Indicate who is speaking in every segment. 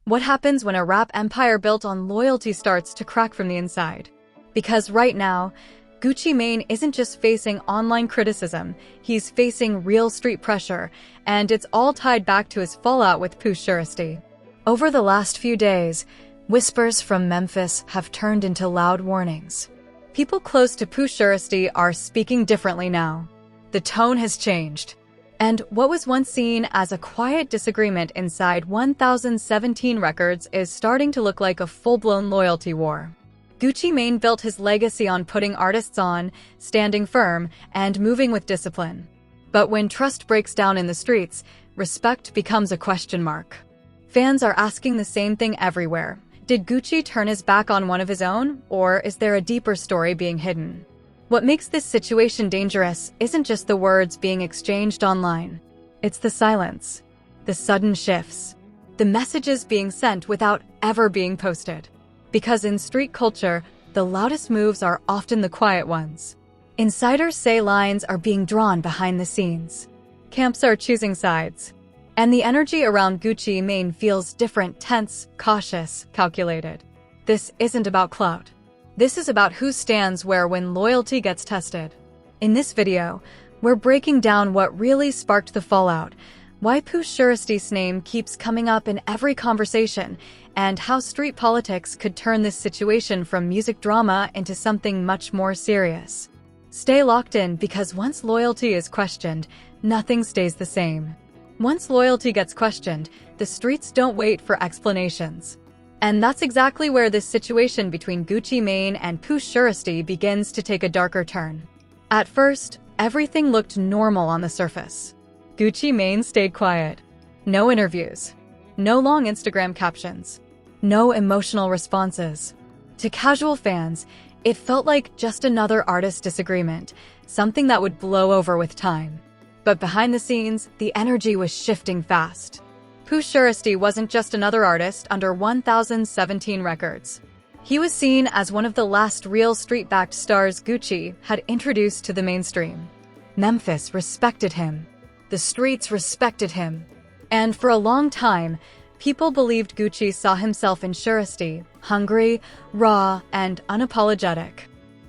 Speaker 1: What happens when a rap empire built on loyalty starts to crack from the inside? Because right now, Gucci Mane isn't just facing online criticism, he's facing real street pressure, and it's all tied back to his fallout with Pooh Shiesty. Over the last few days, whispers from Memphis have turned into loud warnings. People close to Pooh Shiesty are speaking differently now. The tone has changed. And what was once seen as a quiet disagreement inside 1017 Records is starting to look like a full-blown loyalty war. Gucci Mane built his legacy on putting artists on, standing firm, and moving with discipline. But when trust breaks down in the streets, respect becomes a question mark. Fans are asking the same thing everywhere. Did Gucci turn his back on one of his own, or is there a deeper story being hidden? What makes this situation dangerous isn't just the words being exchanged online. It's the silence, the sudden shifts, the messages being sent without ever being posted. Because in street culture, the loudest moves are often the quiet ones. Insiders say lines are being drawn behind the scenes. Camps are choosing sides. And the energy around Gucci Mane feels different, tense, cautious, calculated. This isn't about clout. This is about who stands where when loyalty gets tested. In this video, we're breaking down what really sparked the fallout, why Pooh Shiesty's name keeps coming up in every conversation, and how street politics could turn this situation from music drama into something much more serious. Stay locked in because once loyalty is questioned, nothing stays the same. Once loyalty gets questioned, the streets don't wait for explanations. And that's exactly where this situation between Gucci Mane and Pooh Shiesty begins to take a darker turn. At first, everything looked normal on the surface. Gucci Mane stayed quiet. No interviews. No long Instagram captions. No emotional responses. To casual fans, it felt like just another artist disagreement, something that would blow over with time. But behind the scenes, the energy was shifting fast. Pooh Shiesty wasn't just another artist under 1017 Records. He was seen as one of the last real street-backed stars Gucci had introduced to the mainstream. Memphis respected him. The streets respected him. And for a long time, people believed Gucci saw himself in Shiesty, hungry, raw, and unapologetic.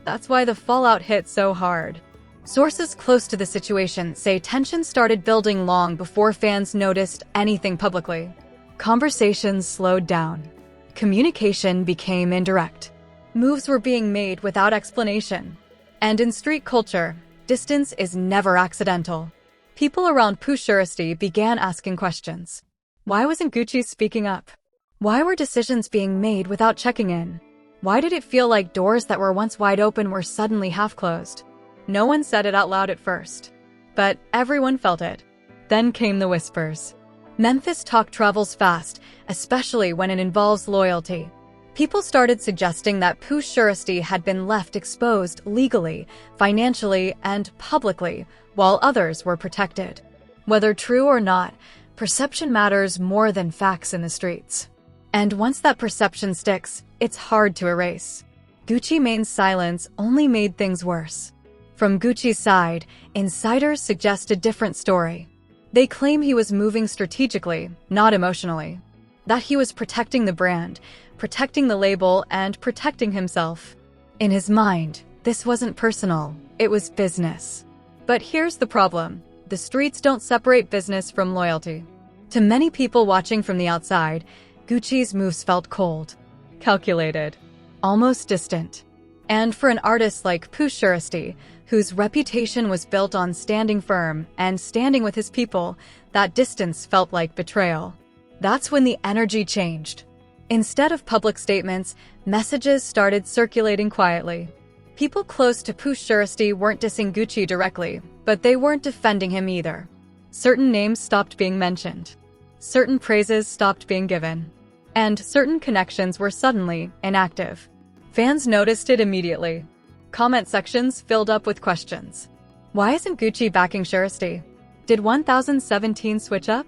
Speaker 1: That's why the fallout hit so hard. Sources close to the situation say tension started building long before fans noticed anything publicly. Conversations slowed down. Communication became indirect. Moves were being made without explanation. And in street culture, distance is never accidental. People around Pooh Shiesty began asking questions. Why wasn't Gucci speaking up? Why were decisions being made without checking in? Why did it feel like doors that were once wide open were suddenly half closed? No one said it out loud at first, but everyone felt it. Then came the whispers. Memphis talk travels fast, especially when it involves loyalty. People started suggesting that Pooh Shiesty had been left exposed legally, financially, and publicly, while others were protected. Whether true or not, perception matters more than facts in the streets. And once that perception sticks, it's hard to erase. Gucci Mane's silence only made things worse. From Gucci's side, insiders suggest a different story. They claim he was moving strategically, not emotionally. That he was protecting the brand, protecting the label, and protecting himself. In his mind, this wasn't personal, it was business. But here's the problem. The streets don't separate business from loyalty. To many people watching from the outside, Gucci's moves felt cold, calculated, almost distant. And for an artist like Pooh Shiesty, whose reputation was built on standing firm and standing with his people, that distance felt like betrayal. That's when the energy changed. Instead of public statements, messages started circulating quietly. People close to Pooh Shiesty weren't dissing Gucci directly, but they weren't defending him either. Certain names stopped being mentioned. Certain praises stopped being given. And certain connections were suddenly inactive. Fans noticed it immediately. Comment sections filled up with questions. Why isn't Gucci backing Shiesty? Did 1017 switch up?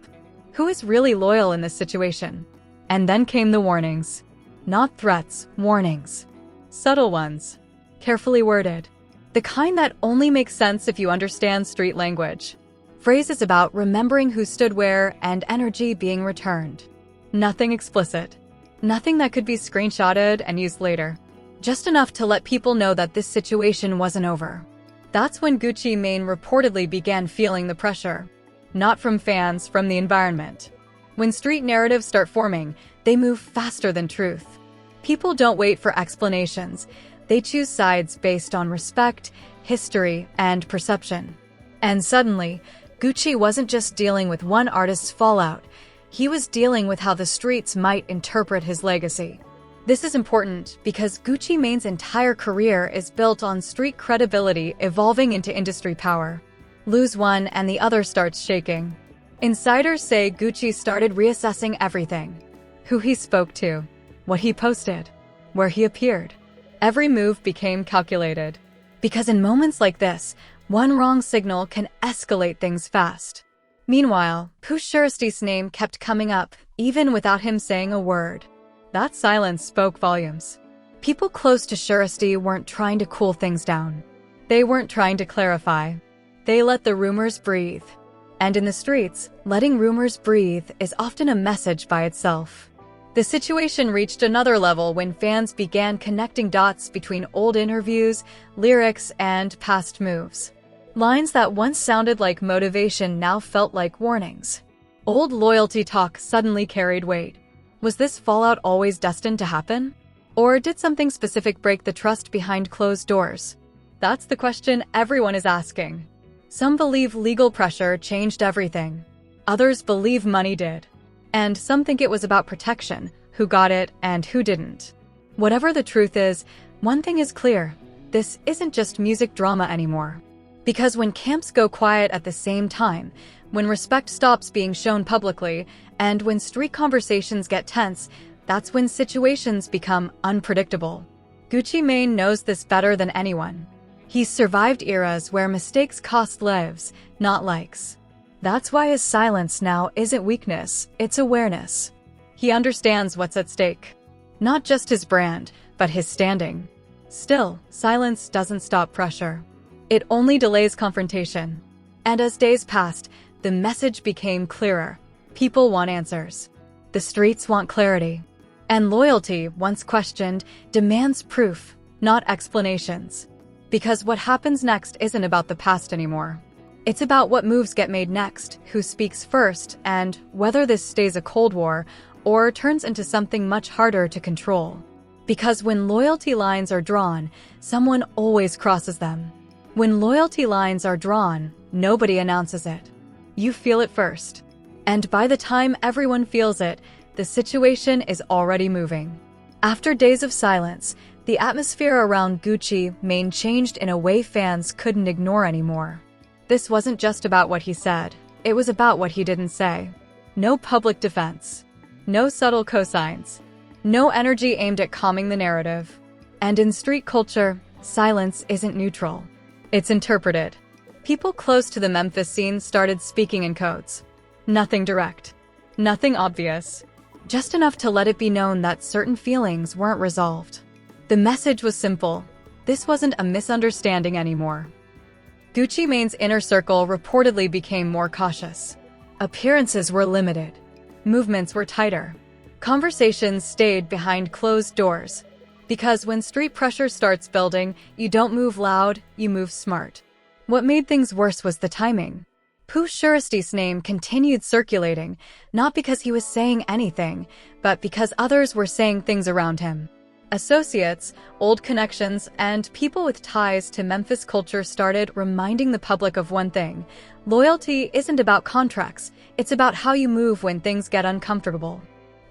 Speaker 1: Who is really loyal in this situation? And then came the warnings. Not threats, warnings. Subtle ones. Carefully worded. The kind that only makes sense if you understand street language. Phrases about remembering who stood where and energy being returned. Nothing explicit. Nothing that could be screenshotted and used later. Just enough to let people know that this situation wasn't over. That's when Gucci Mane reportedly began feeling the pressure. Not from fans, from the environment. When street narratives start forming, they move faster than truth. People don't wait for explanations. They choose sides based on respect, history, and perception. And suddenly, Gucci wasn't just dealing with one artist's fallout. He was dealing with how the streets might interpret his legacy. This is important because Gucci Mane's entire career is built on street credibility evolving into industry power. Lose one and the other starts shaking. Insiders say Gucci started reassessing everything. Who he spoke to, what he posted, where he appeared. Every move became calculated. Because in moments like this, one wrong signal can escalate things fast. Meanwhile, Pooh Shiesty's name kept coming up, even without him saying a word. That silence spoke volumes. People close to Shiesty weren't trying to cool things down. They weren't trying to clarify. They let the rumors breathe. And in the streets, letting rumors breathe is often a message by itself. The situation reached another level when fans began connecting dots between old interviews, lyrics, and past moves. Lines that once sounded like motivation now felt like warnings. Old loyalty talk suddenly carried weight. Was this fallout always destined to happen? Or did something specific break the trust behind closed doors? That's the question everyone is asking. Some believe legal pressure changed everything. Others believe money did. And some think it was about protection, who got it and who didn't. Whatever the truth is, one thing is clear. This isn't just music drama anymore. Because when camps go quiet at the same time, when respect stops being shown publicly, and when street conversations get tense, that's when situations become unpredictable. Gucci Mane knows this better than anyone. He's survived eras where mistakes cost lives, not likes. That's why his silence now isn't weakness, it's awareness. He understands what's at stake. Not just his brand, but his standing. Still, silence doesn't stop pressure. It only delays confrontation. And as days passed, the message became clearer. People want answers. The streets want clarity. And loyalty, once questioned, demands proof, not explanations. Because what happens next isn't about the past anymore. It's about what moves get made next, who speaks first, and whether this stays a Cold War or turns into something much harder to control. Because when loyalty lines are drawn, someone always crosses them. When loyalty lines are drawn, nobody announces it. You feel it first. And by the time everyone feels it, the situation is already moving. After days of silence, the atmosphere around Gucci Mane changed in a way fans couldn't ignore anymore. This wasn't just about what he said, it was about what he didn't say. No public defense. No subtle cosigns. No energy aimed at calming the narrative. And in street culture, silence isn't neutral. It's interpreted. People close to the Memphis scene started speaking in codes. Nothing direct. Nothing obvious. Just enough to let it be known that certain feelings weren't resolved. The message was simple. This wasn't a misunderstanding anymore. Gucci Mane's inner circle reportedly became more cautious. Appearances were limited. Movements were tighter. Conversations stayed behind closed doors. Because when street pressure starts building, you don't move loud, you move smart. What made things worse was the timing. Pooh Shiesty's name continued circulating, not because he was saying anything, but because others were saying things around him. Associates, old connections, and people with ties to Memphis culture started reminding the public of one thing. Loyalty isn't about contracts, it's about how you move when things get uncomfortable.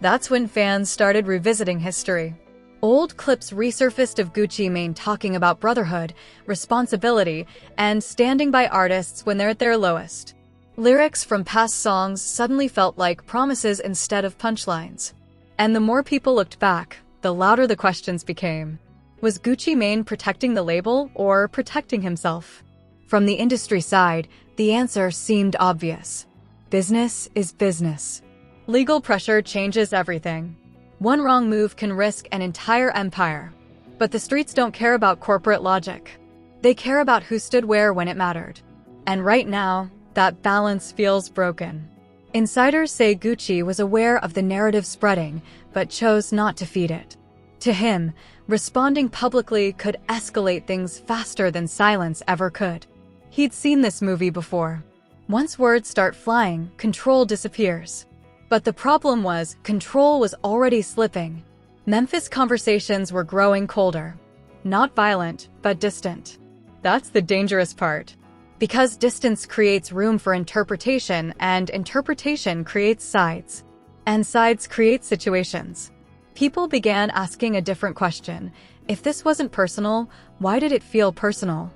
Speaker 1: That's when fans started revisiting history. Old clips resurfaced of Gucci Mane talking about brotherhood, responsibility, and standing by artists when they're at their lowest. Lyrics from past songs suddenly felt like promises instead of punchlines. And the more people looked back, the louder the questions became. Was Gucci Mane protecting the label or protecting himself? From the industry side, the answer seemed obvious. Business is business. Legal pressure changes everything. One wrong move can risk an entire empire. But the streets don't care about corporate logic. They care about who stood where when it mattered. And right now, that balance feels broken. Insiders say Gucci was aware of the narrative spreading, but chose not to feed it. To him, responding publicly could escalate things faster than silence ever could. He'd seen this movie before. Once words start flying, control disappears. But the problem was, control was already slipping. Memphis conversations were growing colder. Not violent, but distant. That's the dangerous part. Because distance creates room for interpretation, and interpretation creates sides. And sides create situations. People began asking a different question. If this wasn't personal, why did it feel personal?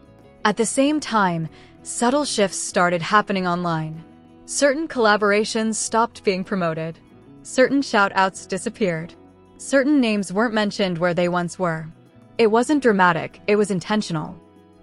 Speaker 1: At the same time, subtle shifts started happening online. Certain collaborations stopped being promoted. Certain shout-outs disappeared. Certain names weren't mentioned where they once were. It wasn't dramatic, it was intentional.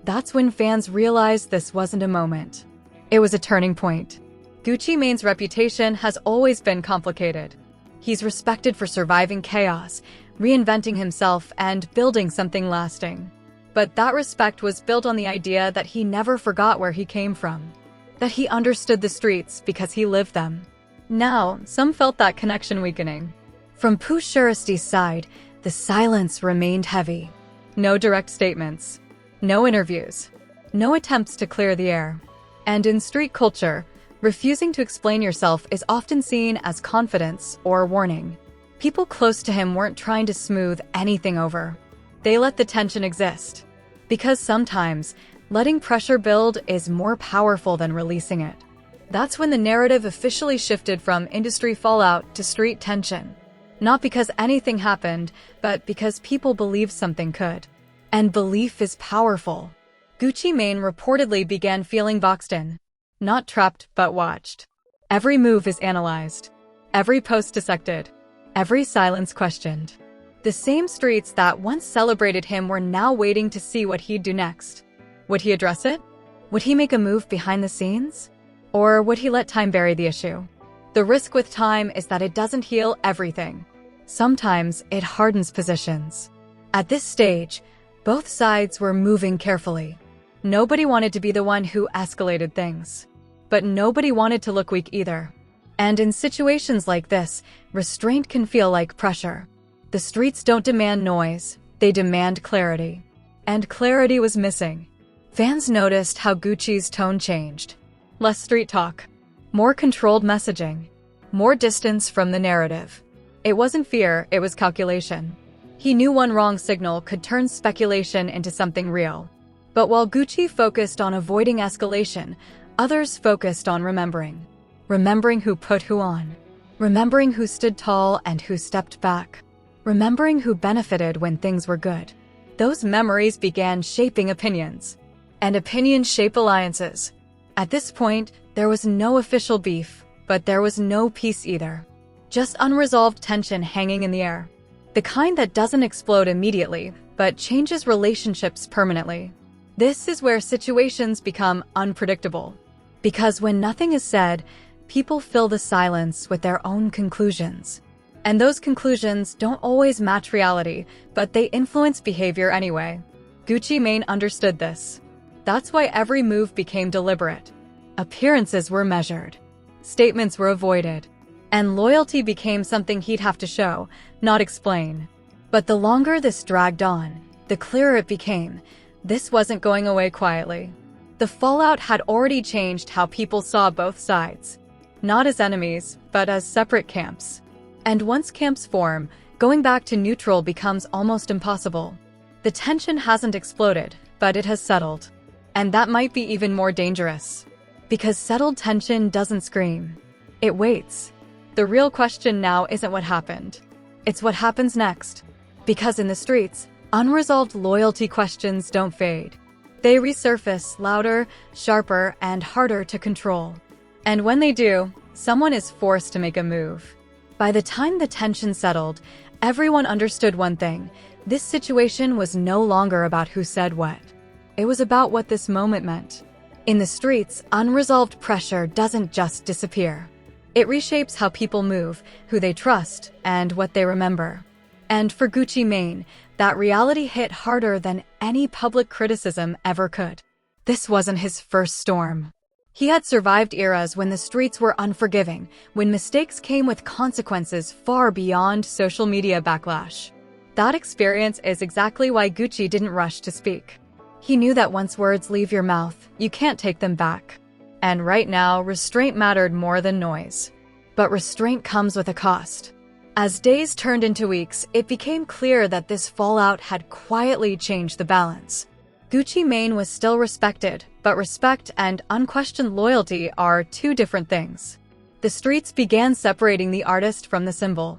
Speaker 1: That's when fans realized this wasn't a moment. It was a turning point. Gucci Mane's reputation has always been complicated. He's respected for surviving chaos, reinventing himself, and building something lasting. But that respect was built on the idea that he never forgot where he came from. That he understood the streets because he lived them. Now, some felt that connection weakening. From Pooh Shiesty's side, the silence remained heavy. No direct statements. No interviews. No attempts to clear the air. And in street culture, refusing to explain yourself is often seen as confidence or warning. People close to him weren't trying to smooth anything over. They let the tension exist. Because sometimes, letting pressure build is more powerful than releasing it. That's when the narrative officially shifted from industry fallout to street tension. Not because anything happened, but because people believed something could. And belief is powerful. Gucci Mane reportedly began feeling boxed in. Not trapped, but watched. Every move is analyzed. Every post dissected. Every silence questioned. The same streets that once celebrated him were now waiting to see what he'd do next. Would he address it? Would he make a move behind the scenes? Or would he let time bury the issue? The risk with time is that it doesn't heal everything. Sometimes it hardens positions. At this stage, both sides were moving carefully. Nobody wanted to be the one who escalated things. But nobody wanted to look weak either. And in situations like this, restraint can feel like pressure. The streets don't demand noise, they demand clarity. And clarity was missing. Fans noticed how Gucci's tone changed. Less street talk. More controlled messaging. More distance from the narrative. It wasn't fear, it was calculation. He knew one wrong signal could turn speculation into something real. But while Gucci focused on avoiding escalation, others focused on remembering. Remembering who put who on. Remembering who stood tall and who stepped back. Remembering who benefited when things were good. Those memories began shaping opinions. And opinions shape alliances. At this point, there was no official beef, but there was no peace either. Just unresolved tension hanging in the air. The kind that doesn't explode immediately, but changes relationships permanently. This is where situations become unpredictable. Because when nothing is said, people fill the silence with their own conclusions. And those conclusions don't always match reality, but they influence behavior anyway. Gucci Mane understood this. That's why every move became deliberate. Appearances were measured. Statements were avoided. And loyalty became something he'd have to show, not explain. But the longer this dragged on, the clearer it became. This wasn't going away quietly. The fallout had already changed how people saw both sides. Not as enemies, but as separate camps. And once camps form, going back to neutral becomes almost impossible. The tension hasn't exploded, but it has settled. And that might be even more dangerous. Because settled tension doesn't scream. It waits. The real question now isn't what happened. It's what happens next. Because in the streets, unresolved loyalty questions don't fade. They resurface louder, sharper, and harder to control. And when they do, someone is forced to make a move. By the time the tension settled, everyone understood one thing. This situation was no longer about who said what. It was about what this moment meant. In the streets, unresolved pressure doesn't just disappear. It reshapes how people move, who they trust, and what they remember. And for Gucci Mane, that reality hit harder than any public criticism ever could. This wasn't his first storm. He had survived eras when the streets were unforgiving, when mistakes came with consequences far beyond social media backlash. That experience is exactly why Gucci didn't rush to speak. He knew that once words leave your mouth, you can't take them back. And right now, restraint mattered more than noise. But restraint comes with a cost. As days turned into weeks, it became clear that this fallout had quietly changed the balance. Gucci Mane was still respected, but respect and unquestioned loyalty are two different things. The streets began separating the artist from the symbol,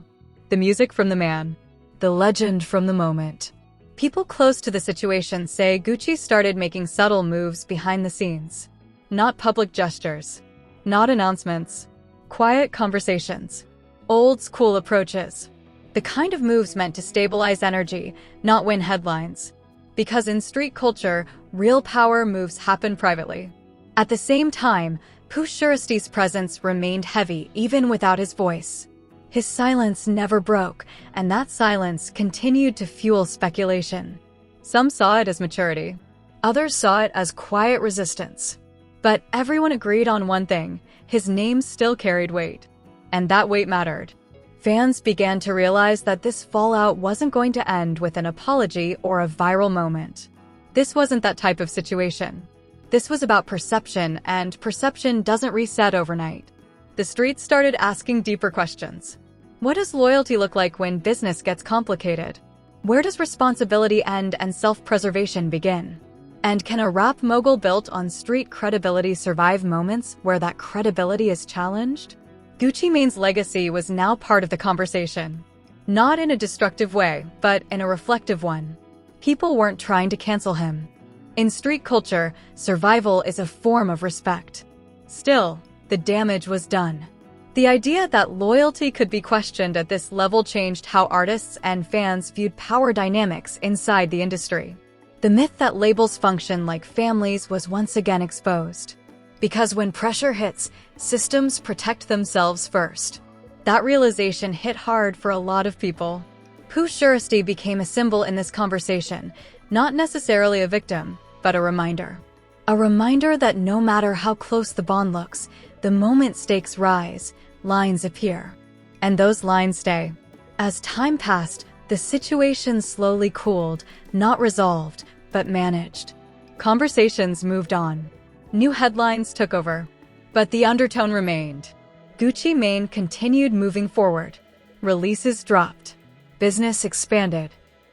Speaker 1: the music from the man, the legend from the moment. People close to the situation say Gucci started making subtle moves behind the scenes. Not public gestures, not announcements, quiet conversations. Old school approaches. The kind of moves meant to stabilize energy, not win headlines. Because in street culture, real power moves happen privately. At the same time, Pooh Shiesty's presence remained heavy even without his voice. His silence never broke, and that silence continued to fuel speculation. Some saw it as maturity. Others saw it as quiet resistance. But everyone agreed on one thing: his name still carried weight. And that weight mattered. Fans began to realize that this fallout wasn't going to end with an apology or a viral moment. This wasn't that type of situation. This was about perception, and perception doesn't reset overnight. The streets started asking deeper questions. What does loyalty look like when business gets complicated? Where does responsibility end and self-preservation begin? And can a rap mogul built on street credibility survive moments where that credibility is challenged? Gucci Mane's legacy was now part of the conversation. Not in a destructive way, but in a reflective one. People weren't trying to cancel him. In street culture, survival is a form of respect. Still, the damage was done. The idea that loyalty could be questioned at this level changed how artists and fans viewed power dynamics inside the industry. The myth that labels function like families was once again exposed. Because when pressure hits, systems protect themselves first. That realization hit hard for a lot of people. Pooh Shiesty became a symbol in this conversation, not necessarily a victim, but a reminder. A reminder that no matter how close the bond looks, the moment stakes rise, lines appear. And those lines stay. As time passed, the situation slowly cooled, not resolved, but managed. Conversations moved on. New headlines took over, but the undertone remained. Gucci Mane continued moving forward. Releases dropped. Business expanded.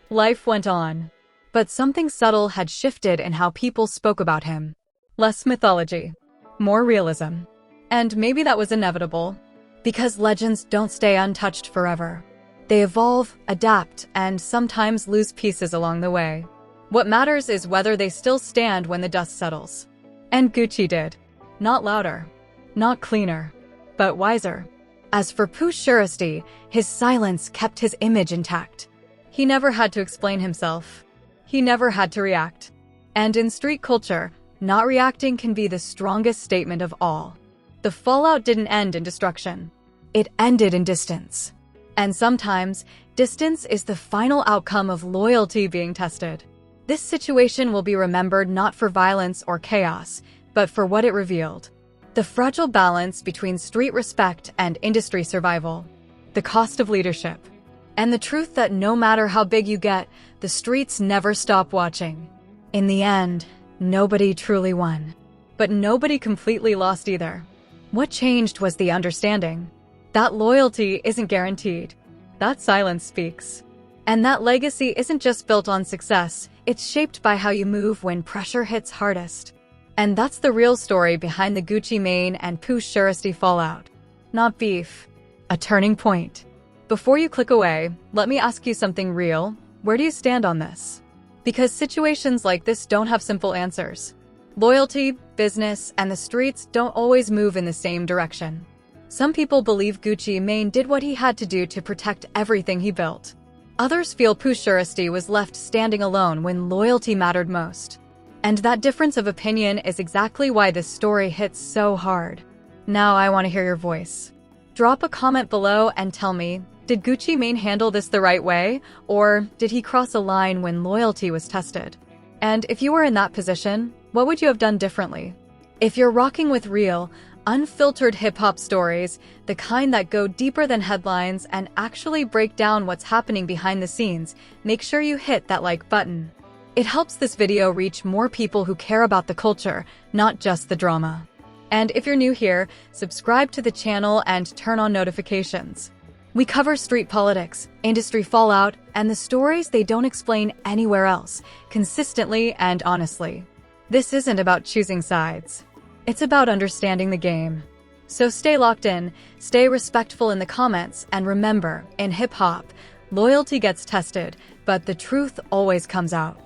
Speaker 1: Life went on. But something subtle had shifted in how people spoke about him. Less mythology, more realism. And maybe that was inevitable, because legends don't stay untouched forever. They evolve, adapt, and sometimes lose pieces along the way. What matters is whether they still stand when the dust settles. And Gucci did. Not louder, not cleaner, but wiser. As for Pooh Shiesty, his silence kept his image intact. He never had to explain himself. He never had to react. And in street culture, not reacting can be the strongest statement of all. The fallout didn't end in destruction. It ended in distance. And sometimes, distance is the final outcome of loyalty being tested. This situation will be remembered not for violence or chaos, but for what it revealed. The fragile balance between street respect and industry survival. The cost of leadership. And the truth that no matter how big you get, the streets never stop watching. In the end, nobody truly won. But nobody completely lost either. What changed was the understanding. That loyalty isn't guaranteed. That silence speaks. And that legacy isn't just built on success, it's shaped by how you move when pressure hits hardest. And that's the real story behind the Gucci Mane and Pooh Shiesty fallout. Not beef. A turning point. Before you click away, let me ask you something real. Where do you stand on this? Because situations like this don't have simple answers. Loyalty, business, and the streets don't always move in the same direction. Some people believe Gucci Mane did what he had to do to protect everything he built. Others feel Pooh Shiesty was left standing alone when loyalty mattered most. And that difference of opinion is exactly why this story hits so hard. Now I want to hear your voice. Drop a comment below and tell me, did Gucci Mane handle this the right way, or did he cross a line when loyalty was tested? And if you were in that position, what would you have done differently? If you're rocking with real, unfiltered hip-hop stories, the kind that go deeper than headlines and actually break down what's happening behind the scenes, make sure you hit that like button. It helps this video reach more people who care about the culture, not just the drama. And if you're new here, subscribe to the channel and turn on notifications. We cover street politics, industry fallout, and the stories they don't explain anywhere else, consistently and honestly. This isn't about choosing sides. It's about understanding the game. So stay locked in, stay respectful in the comments, and remember, in hip-hop, loyalty gets tested, but the truth always comes out.